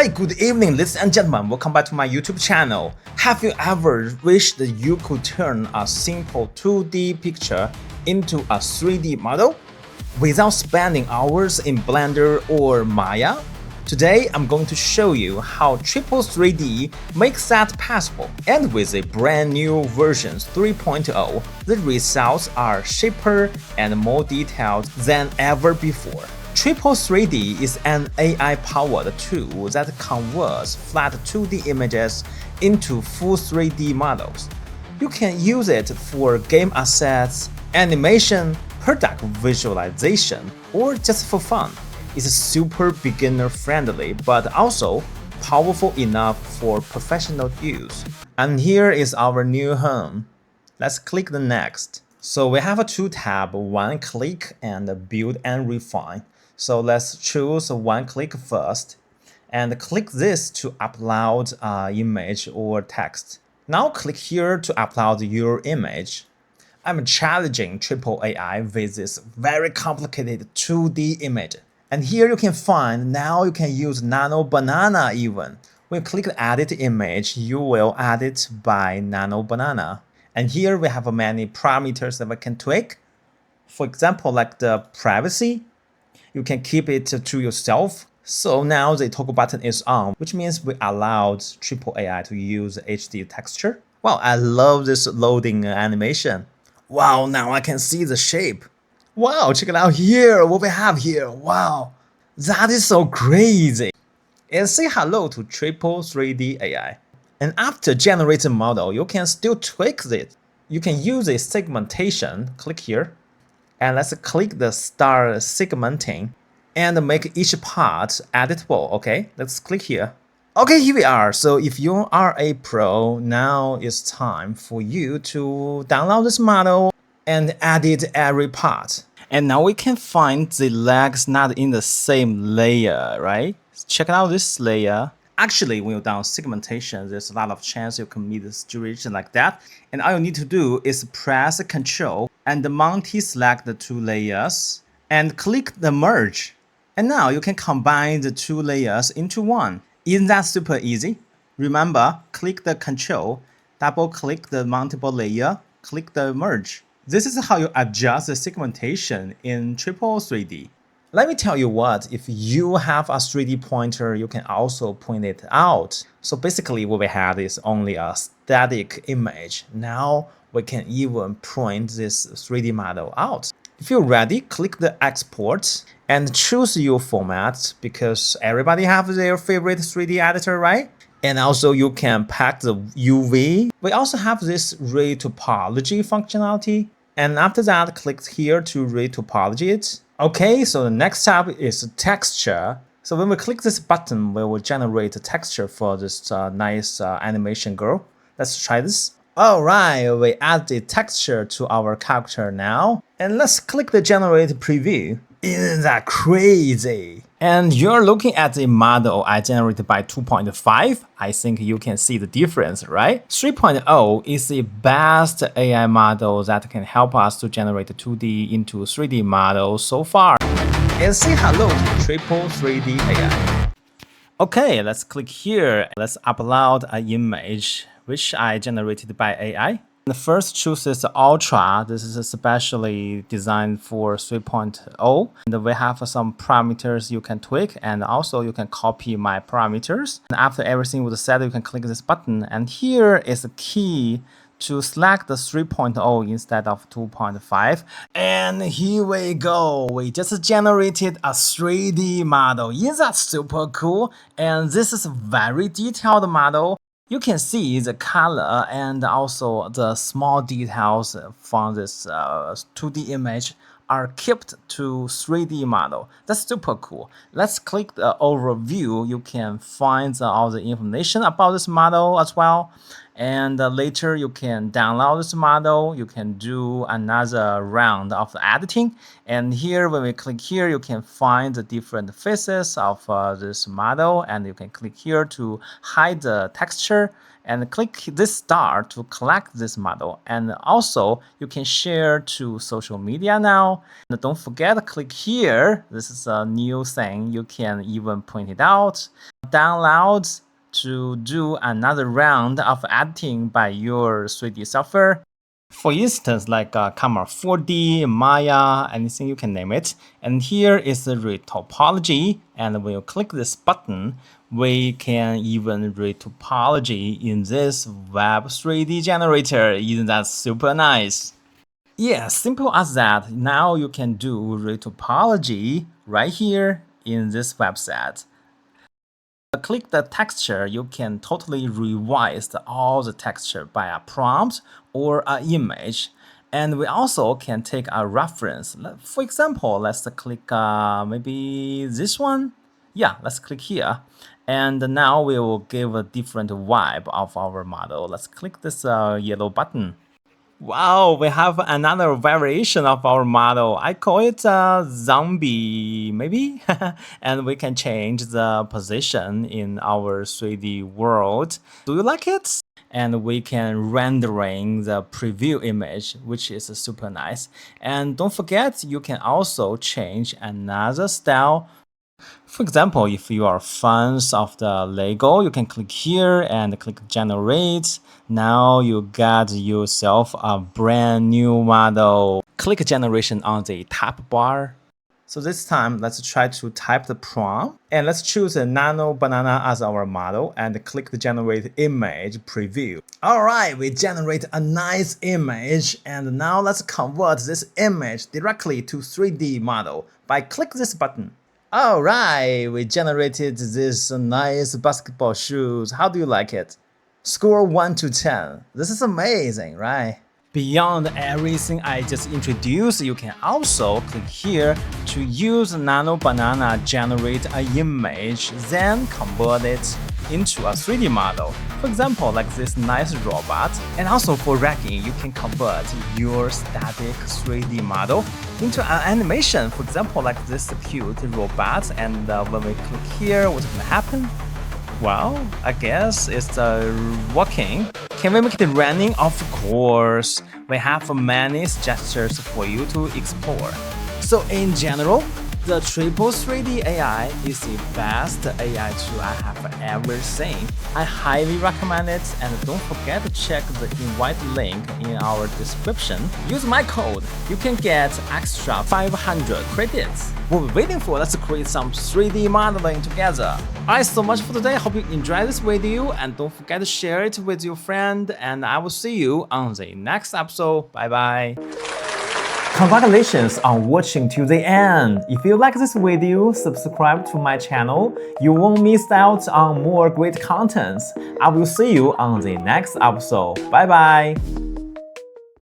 Hi, good evening, ladies and gentlemen. Welcome back to my YouTube channel. Have you ever wished that you could turn a simple 2D picture into a 3D model without spending hours in Blender or Maya? Today, I'm going to show you how Tripo 3D makes that possible, and with a brand new version 3.0, the results are sharper and more detailed than ever before. Tripo 3D is an AI-powered tool that converts flat 2D images into full 3D models. You can use it for game assets, animation, product visualization, or just for fun. It's super beginner-friendly, but also powerful enough for professional use. And here is our new home. Let's click the next. So we have a two tab, one click and build and refine. So let's choose one click first and click this to upload an image or text. Now click here to upload your image. I'm challenging Tripo AI with this very complicated 2D image. And here you can find, now you can use Nano Banana even. When you click edit image, you will edit by Nano Banana. And here we have many parameters that we can tweak. For example, like the privacy. You can keep it to yourself. So now the toggle button is on, which means we allowed Tripo AI to use HD texture. Wow, I love this loading animation. Wow, now I can see the shape. Wow, check it out here, what we have here. Wow, that is so crazy. And say hello to Tripo 3D AI. And after generating model, you can still tweak it. You can use a segmentation, click here. And let's click the start segmenting and make each part editable, okay? Let's click here. Okay, here we are. So if you are a pro, now it's time for you to download this model and edit every part. And now we can find the legs not in the same layer, right? Check out this layer. Actually, when you're done segmentation, there's a lot of chance you can meet the situation like that. And all you need to do is press Ctrl and multi-select the two layers and click the merge. And now you can combine the two layers into one. Isn't that super easy? Remember, click the Ctrl, double click the multiple layer, click the merge. This is how you adjust the segmentation in Tripo 3D. Let me tell you what, if you have a 3D pointer, you can also point it out. So basically what we had is only a static image. Now we can even point this 3D model out. If you're ready, click the export and choose your format because everybody have their favorite 3D editor, right? And also you can pack the UV. We also have this ray topology functionality. And after that, click here to ray topology it. Okay, so the next tab is texture. So when we click this button, we will generate a texture for this nice animation girl. Let's try this. Alright, we add the texture to our character now. And let's click the generate preview. Isn't that crazy? And you're looking at the model I generated by 2.5. I think you can see the difference, right? 3.0 is the best AI model that can help us to generate 2D into 3D models so far. And say hello to Tripo 3D AI. Okay, let's click here. Let's upload an image which I generated by AI. The first choose is Ultra. This is especially designed for 3.0. And we have some parameters you can tweak, and also you can copy my parameters. And after everything was set, you can click this button. And here is the key to select the 3.0 instead of 2.5. And here we go. We just generated a 3D model. Isn't that super cool? And this is a very detailed model. You can see the color and also the small details from this 2D image are kept to 3D model. That's super cool. Let's click the overview. You can find all the information about this model as well. And later you can download this model, you can do another round of the editing. And here, when we click here, you can find the different faces of this model, and you can click here to hide the texture, and click this star to collect this model. And also you can share to social media now. And don't forget to click here. This is a new thing. You can even print it out, download to do another round of editing by your 3D software. For instance, like Camera 4D, Maya, anything you can name it. And here is the retopology. And when you click this button, we can even retopology in this Web 3D generator. Isn't that super nice? Yeah, simple as that. Now you can do retopology right here in this website. Click the texture, you can totally revise all the texture by a prompt or an image. And we also can take a reference. For example, let's click maybe this one. Yeah, let's click here. And now we will give a different vibe of our model. Let's click this yellow button. Wow, we have another variation of our model. I call it a zombie, maybe? And we can change the position in our 3D world. Do you like it? And we can rendering the preview image, which is super nice. And don't forget, you can also change another style. For example, if you are fans of the Lego, you can click here and click generate. Now you got yourself a brand new model. Click generation on the top bar. So this time, let's try to type the prompt. And let's choose a nano banana as our model and click the generate image preview. All right, we generate a nice image. And now let's convert this image directly to 3D model by click this button. All right, we generated this nice basketball shoes. How do you like it? Score 1 to 10. This is amazing, right? Beyond everything I just introduced, you can also click here to use Nano Banana generate an image, then convert it into a 3D model. For example, like this nice robot. And also for ragging, you can convert your static 3D model into an animation. For example, like this cute robot. And when we click here, what's gonna happen? Well, I guess it's working. Can we make it running? Of course. We have many gestures for you to explore. So in general, the Tripo 3D AI is the best AI tool I have ever seen. I highly recommend it, and don't forget to check the invite link in our description. Use my code, you can get extra 500 credits. What we're waiting for, let's create some 3D modeling together. Alright, so much for today. Hope you enjoyed this video, and don't forget to share it with your friend, and I will see you on the next episode. Bye bye. Congratulations on watching to the end. If you like this video, subscribe to my channel. You won't miss out on more great contents. I will see you on the next episode. Bye bye.